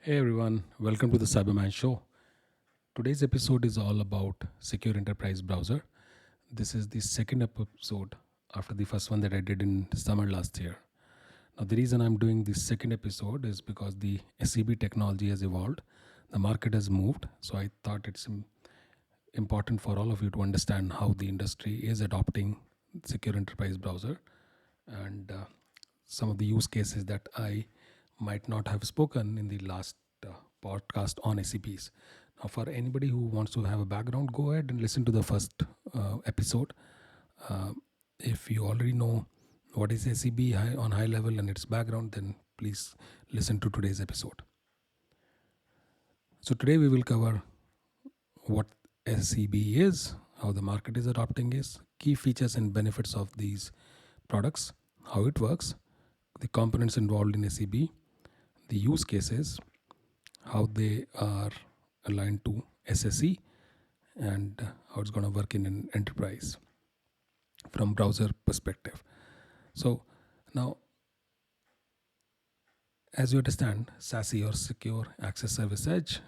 Hey everyone, welcome to the Cyberman show. Today's episode is all about Secure Enterprise Browser. This is the second episode after the first one that I did in summer last year. Now, the reason I'm doing this second episode is because the SCB technology has evolved, the market has moved, so I thought it's important for all of you to understand how the industry is adopting Secure Enterprise Browser and some of the use cases that I might not have spoken in the last podcast on SCPs. Now, for anybody who wants to have a background, go ahead and listen to the first episode. Uh, if you already know what is SCB on high level and its background, then please listen to today's episode. So, today we will cover what SCB is, how the market is adopting is, key features and benefits of these products, how it works, the components involved in SCB, the use cases, how they are aligned to SSE, and how it's going to work in an enterprise from browser perspective. So now, as you understand, SASE or Secure Access Service Edge,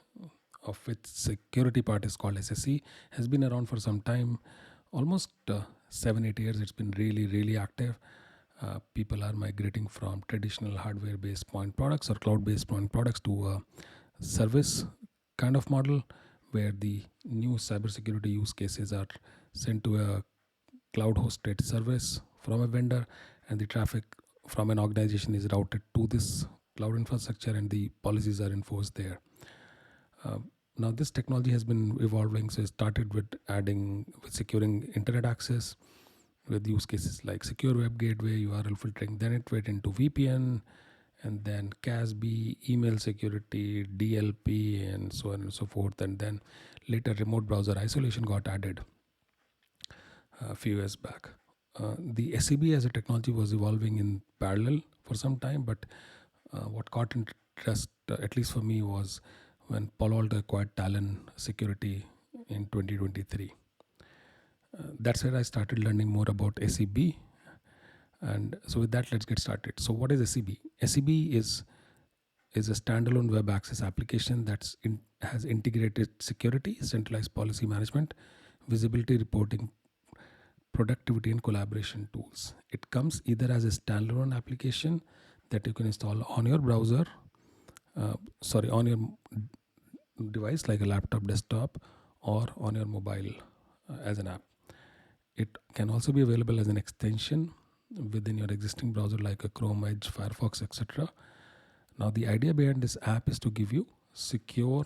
of which security part is called SSE, has been around for some time, almost 7-8 years. It's been really active. People are migrating from traditional hardware-based point products or cloud-based point products to a service kind of model where the new cybersecurity use cases are sent to a cloud-hosted service from a vendor, and the traffic from an organization is routed to this cloud infrastructure, and the policies are enforced there. Uh, Now, this technology has been evolving. So, it started with securing internet access with use cases like secure web gateway, URL filtering. Then it went into VPN, and then CASB, email security, DLP, and so on and so forth. And then later, remote browser isolation got added a few years back. The SCB as a technology was evolving in parallel for some time, but what caught interest, at least for me, was when Palo Alto acquired Talon Security in 2023. That's where I started learning more about SCB. And so with that, let's get started. So what is SCB? SCB is a standalone web access application has integrated security, centralized policy management, visibility reporting, productivity and collaboration tools. It comes either as a standalone application that you can install on your browser, on your device like a laptop, desktop, or on your mobile as an app. It can also be available as an extension within your existing browser like a Chrome, Edge, Firefox, etc. Now, the idea behind this app is to give you secure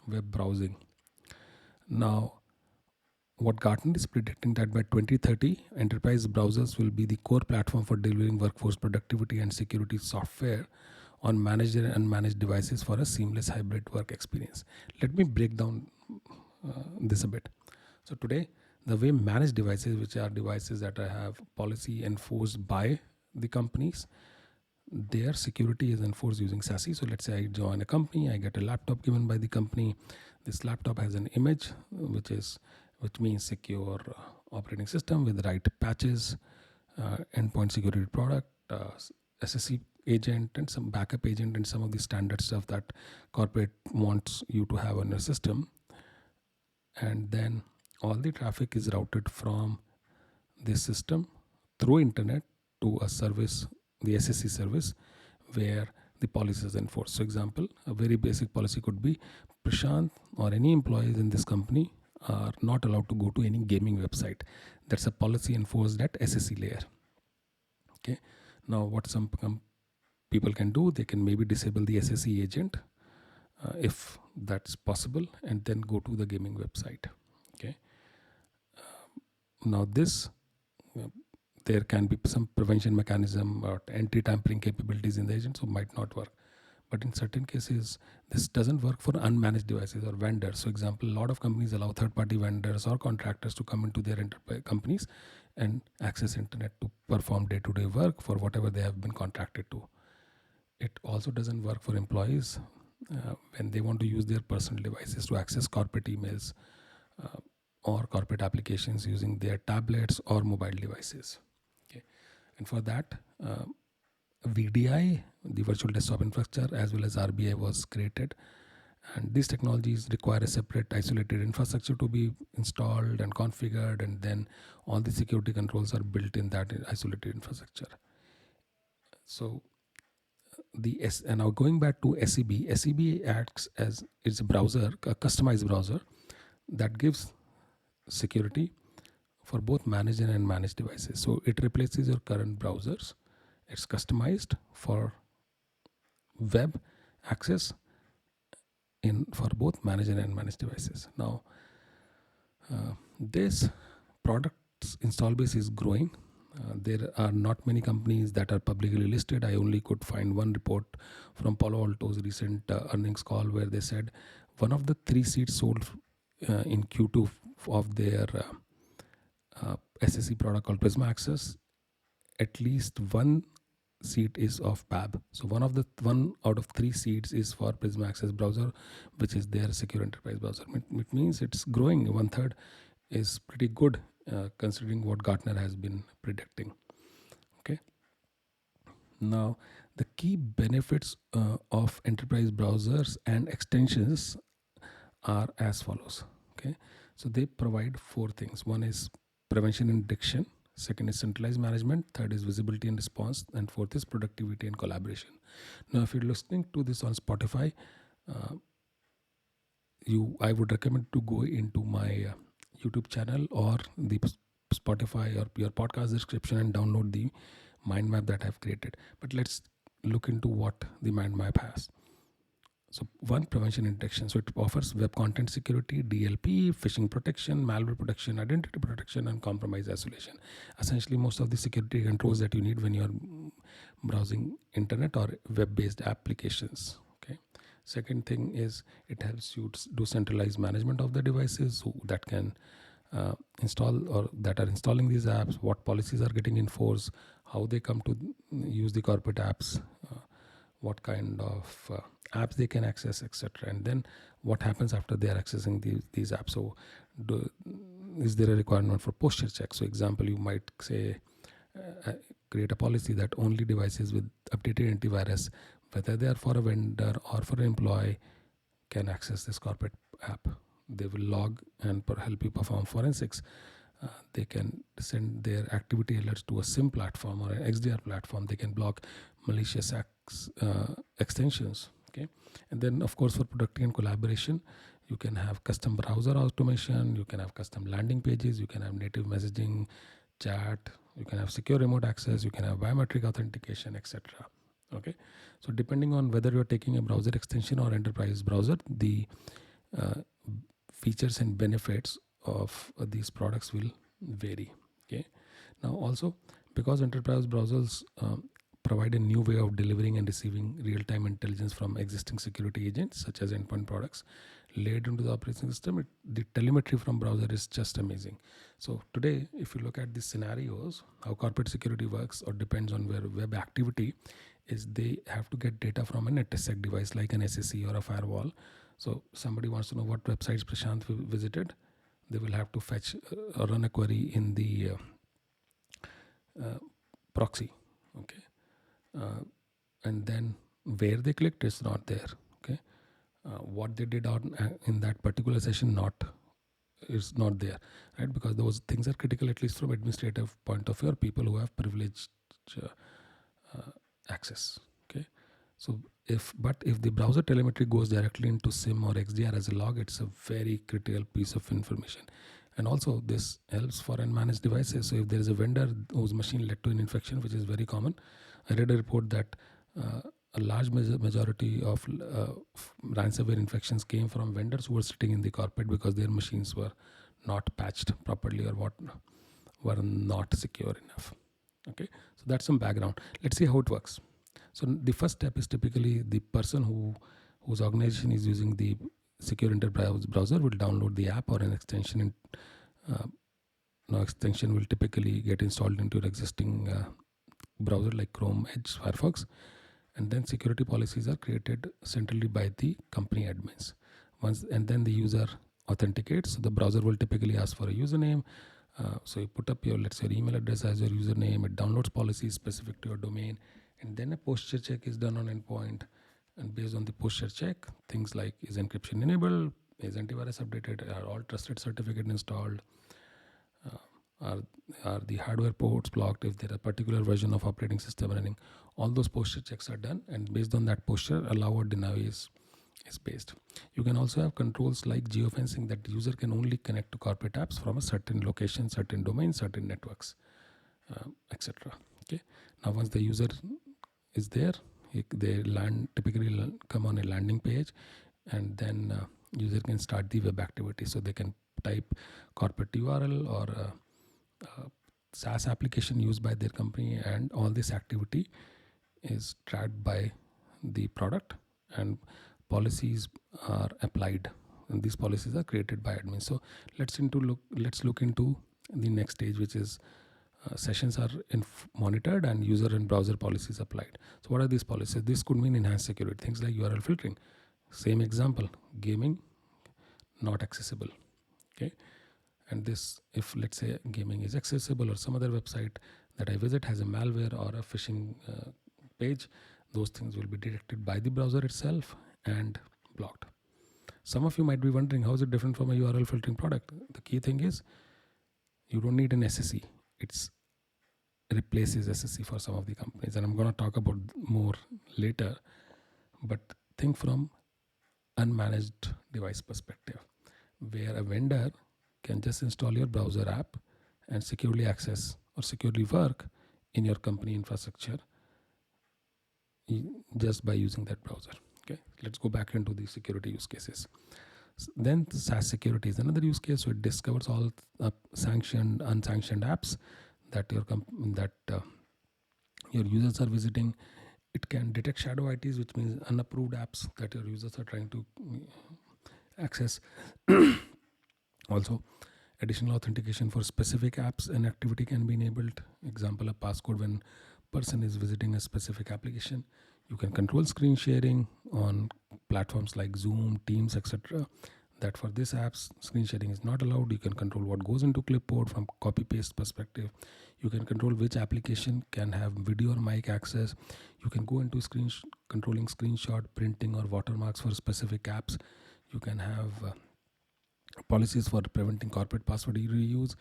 web browsing. Now, what Gartner is predicting that by 2030, enterprise browsers will be the core platform for delivering workforce productivity and security software on managed and unmanaged devices for a seamless hybrid work experience. Let me break down this a bit. So today, the way managed devices, which are devices that have policy enforced by the companies, their security is enforced using SASE. So let's say I join a company, I get a laptop given by the company. This laptop has an image, which means secure operating system with the right patches, endpoint security product, SSE agent, and some backup agent, and some of the standard stuff that corporate wants you to have on your system. And then all the traffic is routed from this system through internet to a service, the SSE service, where the policy is enforced. So example, a very basic policy could be Prashant or any employees in this company are not allowed to go to any gaming website. That's a policy enforced at SSE layer. Okay. Now, what some people can do, they can maybe disable the SSE agent if that's possible, and then go to the gaming website. Okay. Now, there can be some prevention mechanism or anti-tampering capabilities in the agent, so might not work. But in certain cases, this doesn't work for unmanaged devices or vendors. So example, a lot of companies allow third-party vendors or contractors to come into their companies and access internet to perform day-to-day work for whatever they have been contracted to. It also doesn't work for employees when they want to use their personal devices to access corporate emails or corporate applications using their tablets or mobile devices. Okay. And for that, VDI, the virtual desktop infrastructure, as well as RBI was created. And these technologies require a separate isolated infrastructure to be installed and configured, and then all the security controls are built in that isolated infrastructure. So and now going back to SEB acts as it's a browser, a customized browser that gives security for both managed and unmanaged devices. So it replaces your current browsers. It's customized for web access in for both managed and unmanaged devices. Now, this product's install base is growing. There are not many companies that are publicly listed. I only could find one report from Palo Alto's recent earnings call where they said one of the 3 seats sold in Q2 of their SSE product called Prisma Access, at least one seat is of PAB. So one out of 3 seats is for Prisma Access browser, which is their secure enterprise browser. It means it's growing. 1/3 is pretty good considering what Gartner has been predicting. Okay. Now, the key benefits of enterprise browsers and extensions are as follows. Okay, so they provide 4 things. One is prevention and detection. Second is centralized management. Third is visibility and response. And fourth is productivity and collaboration. Now, if you're listening to this on Spotify, I would recommend to go into my YouTube channel or the Spotify or your podcast description and download the mind map that I've created. But let's look into what the mind map has. So one, prevention and detection. So it offers web content security, DLP, phishing protection, malware protection, identity protection, and compromise isolation. Essentially, most of the security controls that you need when you're browsing internet or web-based applications. Okay. Second thing is it helps you do centralized management of the devices that can install or that are installing these apps, what policies are getting enforced, how they come to use the corporate apps, what kind of apps they can access, etc. And then what happens after they are accessing these apps. So is there a requirement for posture check? So example, you might say create a policy that only devices with updated antivirus, whether they are for a vendor or for an employee, can access this corporate app. They will log and help you perform forensics. They can send their activity alerts to a SIM platform or an XDR platform. They can block malicious extensions. Okay, and then of course for productivity and collaboration, you can have custom browser automation. You can have custom landing pages. You can have native messaging, chat. You can have secure remote access. You can have biometric authentication, etc. Okay, so depending on whether you're taking a browser extension or enterprise browser, the features and benefits of these products will vary. Okay, now also because enterprise browsers provide a new way of delivering and receiving real-time intelligence from existing security agents such as endpoint products laid into the operating system, the telemetry from browser is just amazing. So today, if you look at these scenarios, how corporate security works or depends on where web activity is, they have to get data from an infosec device like an SSE or a firewall. So somebody wants to know what websites Prashant visited, they will have to fetch or run a query in the proxy. Okay, and then where they clicked is not there. Okay, what they did on in that particular session is not there, right? Because those things are critical, at least from administrative point of view, or people who have privileged access. Okay, so if the browser telemetry goes directly into SIM or XDR as a log, it's a very critical piece of information. And also this helps for unmanaged devices. So if there is a vendor whose machine led to an infection, which is very common, I read a report that a large majority of ransomware infections came from vendors who were sitting in the carpet because their machines were not patched properly or were not secure enough. Okay, so that's some background. Let's see how it works. So the first step is typically the person whose organization is using the secure enterprise browser will download the app or an extension. Extension will typically get installed into your existing browser like Chrome, Edge, Firefox, and then security policies are created centrally by the company admins. And then the user authenticates. So the browser will typically ask for a username. So you put up your email address as your username. It downloads policies specific to your domain. and then a posture check is done on endpoint. And based on the posture check, things like is encryption enabled, is antivirus updated, are all trusted certificate installed, uh, are are the hardware ports blocked, if there are a particular version of operating system running. All those posture checks are done, and based on that posture, allow or deny is based. You can also have controls like geofencing, that the user can only connect to corporate apps from a certain location, certain domain, certain networks, etc. Okay. Now, once the user is there, they typically come on a landing page, and then user can start the web activity. So they can type corporate URL or SaaS application used by their company, and all this activity is tracked by the product, and policies are applied, and these policies are created by admin. So let's look into the next stage, which is sessions are monitored and user and browser policies applied. So what are these policies? This could mean enhanced security, things like URL filtering. Same example, gaming not accessible. Okay. And this, if let's say gaming is accessible, or some other website that I visit has a malware or a phishing page, those things will be detected by the browser itself and blocked. Some of you might be wondering, how is it different from a URL filtering product? The key thing is, you don't need an SSE. It replaces SSE for some of the companies, and I'm going to talk about more later. But think from unmanaged device perspective, where a vendor can just install your browser app and securely access or securely work in your company infrastructure just by using that browser. Okay, let's go back into the security use cases. Then SaaS security is another use case. So it discovers all sanctioned, unsanctioned apps that your users are visiting. It can detect shadow ITs, which means unapproved apps that your users are trying to access. Also, additional authentication for specific apps and activity can be enabled. Example, a passcode when person is visiting a specific application. You can control screen sharing on platforms like Zoom, Teams, etc. That for this apps, screen sharing is not allowed. You can control what goes into clipboard from copy paste perspective. You can control which application can have video or mic access. You can go into controlling screenshot, printing, or watermarks for specific apps. You can have policies for preventing corporate password reuse.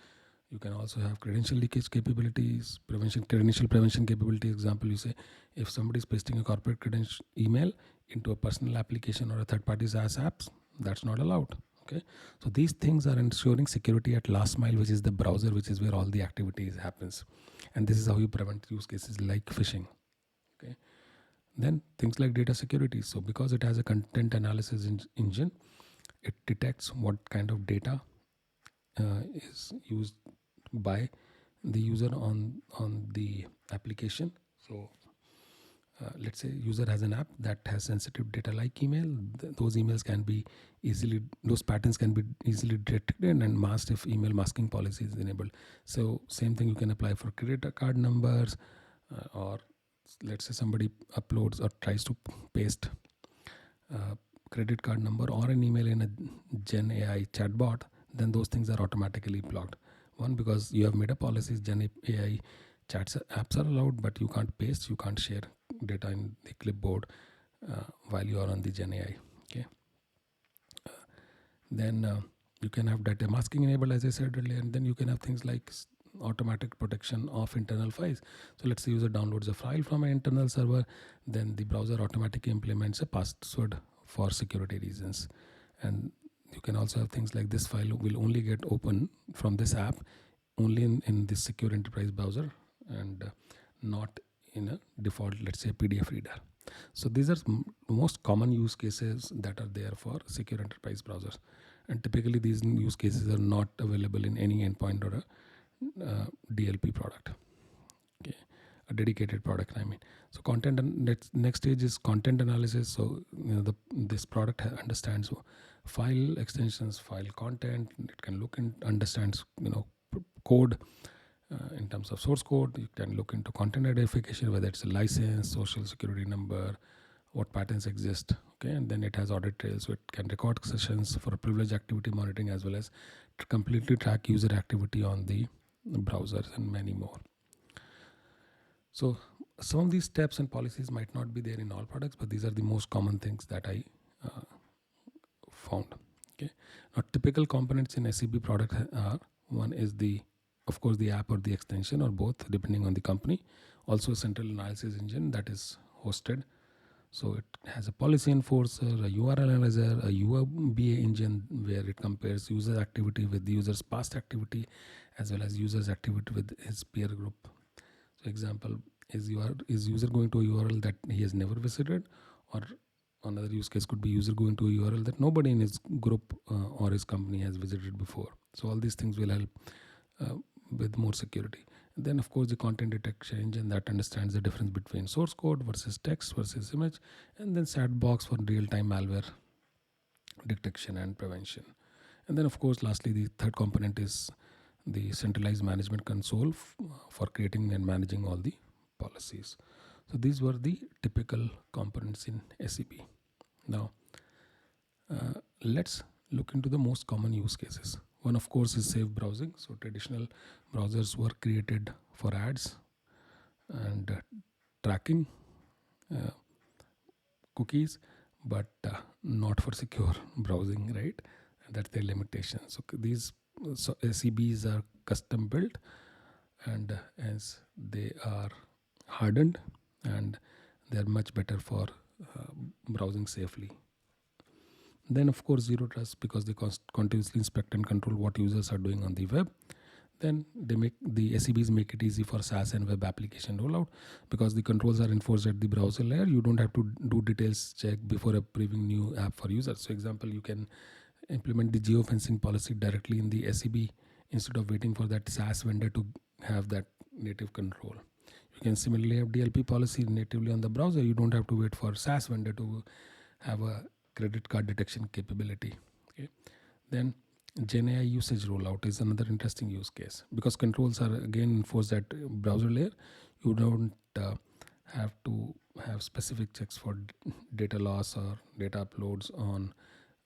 You can also have credential leakage capabilities, credential prevention capability. Example, you say if somebody is pasting a corporate credential email into a personal application or a third-party SaaS apps, that's not allowed. Okay, so these things are ensuring security at last mile, which is the browser, which is where all the activities happens, and this is how you prevent use cases like phishing. Okay, then things like data security. So because it has a content analysis engine, it detects what kind of data is used by the user on the application. So let's say user has an app that has sensitive data like email. Those emails can be those patterns can be easily detected and masked if email masking policy is enabled. So same thing you can apply for credit card numbers, or let's say somebody uploads or tries to paste credit card number or an email in a Gen AI chatbot, then those things are automatically blocked. One, because you have made a policies, Gen AI chats apps are allowed, but you can't paste, you can't share data in the clipboard while you are on the Gen AI. Okay. Then you can have data masking enabled, as I said earlier, and then you can have things like automatic protection of internal files. So let's say user downloads a file from an internal server, then the browser automatically implements a password for security reasons. And you can also have things like this file will only get open from this app only in this secure enterprise browser, and not in a default, let's say, PDF reader. So these are most common use cases that are there for secure enterprise browsers, and typically these use cases are not available in any endpoint or a DLP product. Okay, a dedicated product, I mean. So content, and next stage is content analysis. So this product understands file extensions, file content. It can look and understands code in terms of source code. You can look into content identification, whether it's a license, social security number, what patterns exist. Okay, and then it has audit trails, so it can record sessions for privilege activity monitoring, as well as to completely track user activity on the browsers and many more. So Some of these steps and policies might not be there in all products, but these are the most common things that I found. Okay. Now, typical components in SEB product are: one is of course, the app or the extension, or both, depending on the company. Also, a central analysis engine that is hosted. So it has a policy enforcer, a URL analyzer, a UBA engine where it compares user activity with the user's past activity, as well as user's activity with his peer group. So example, is user going to a URL that he has never visited, or another use case could be user going to a URL that nobody in his group or his company has visited before. So all these things will help uh, with more security. And then of course the content detection engine that understands the difference between source code versus text versus image, and then sandbox for real-time malware detection and prevention. And then of course lastly, the third component is the centralized management console for creating and managing all the policies. So these were the typical components in SEB. Now let's look into the most common use cases. One of course is safe browsing. So traditional browsers were created for ads and tracking cookies, but not for secure browsing, right? That's their limitation. So these SEBs are custom built, and as they are hardened, and they're much better for browsing safely. Then of course zero trust, because they continuously inspect and control what users are doing on the web. Then the SEBs make it easy for SaaS and web application rollout, because the controls are enforced at the browser layer. You don't have to do details check before approving new app for users. So example, you can implement the geofencing policy directly in the SEB instead of waiting for that SaaS vendor to have that native control. You can similarly have DLP policy natively on the browser. You don't have to wait for SaaS vendor to have a credit card detection capability. Okay. Then GenAI usage rollout is another interesting use case, because controls are again enforced at browser layer. You don't have to have specific checks for data loss or data uploads on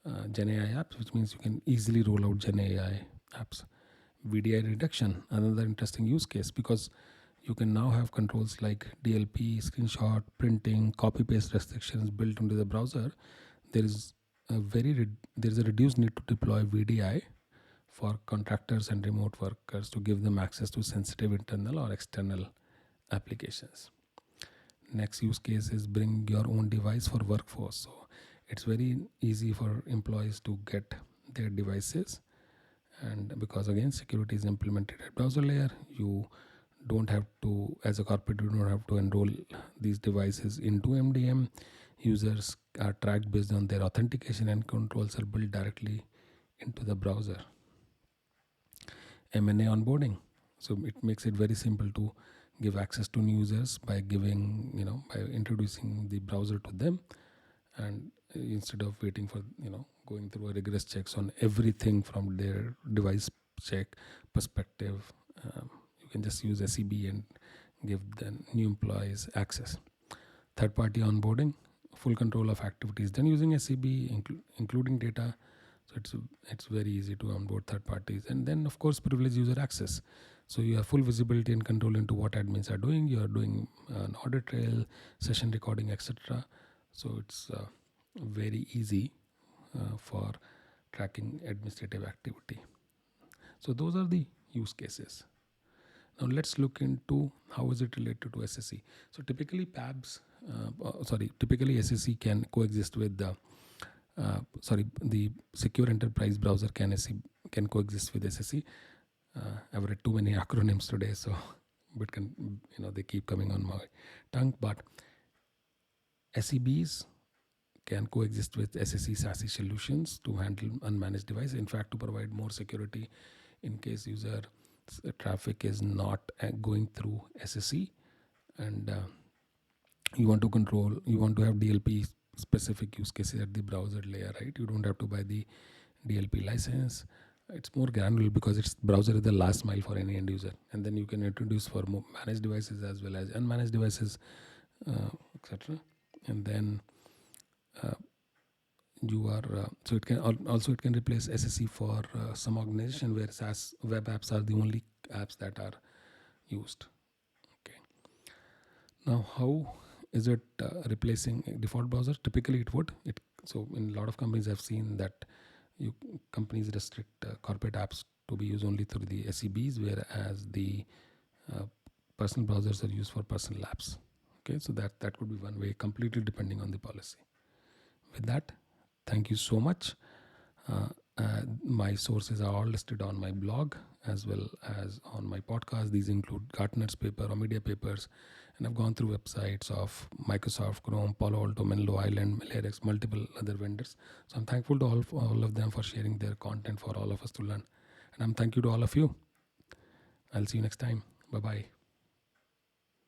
GenAI apps, which means you can easily roll out GenAI apps. VDI reduction, another interesting use case, because you can now have controls like DLP, screenshot, printing, copy paste restrictions built into the browser. There is a reduced need to deploy VDI for contractors and remote workers to give them access to sensitive internal or external applications. Next use case is bring your own device for workforce. So it's very easy for employees to get their devices, and because again security is implemented at browser layer, you don't have to, as a corporate, you don't have to enroll these devices into MDM. Users are tracked based on their authentication, and controls are built directly into the browser. M&A onboarding, so it makes it very simple to give access to new users by by introducing the browser to them, and instead of waiting for going through a rigorous checks on everything from their device check perspective, you can just use SEB and give the new employees access. Third party onboarding, full control of activities done using SEB, including data. So it's very easy to onboard third parties. And then of course privileged user access, so you have full visibility and control into what admins are doing. You are doing an audit trail, session recording, etc. So it's very easy for tracking administrative activity. So those are the use cases. Now let's look into how is it related to SSE. So typically typically SSE can coexist with the secure enterprise browser can coexist with SSE. I've read too many acronyms today, so but they keep coming on my tongue. But SEBs can coexist with SSE SASE solutions to handle unmanaged devices. In fact, to provide more security in case user traffic is not going through SSE, and you want to have DLP specific use cases at the browser layer, right? You don't have to buy the DLP license. It's more granular because its browser is the last mile for any end user, and then you can introduce for more managed devices as well as unmanaged devices, etc. And then so it can replace SSE for some organization where SaaS web apps are the only apps that are used. Okay. Now, how is it replacing a default browser? Typically, it would. It so in a lot of companies, I've seen that you companies restrict corporate apps to be used only through the SEBs, whereas the uh, personal browsers are used for personal apps. Okay, so that could be one way, completely depending on the policy. With that, thank you so much. Uh, my sources are all listed on my blog as well as on my podcast. These include Gartner's paper or media papers, and I've gone through websites of Microsoft, Chrome, Palo Alto, Menlo Island, Malarex, multiple other vendors. So I'm thankful to all of them for sharing their content for all of us to learn. And I'm thank you to all of you. I'll see you next time. Bye bye.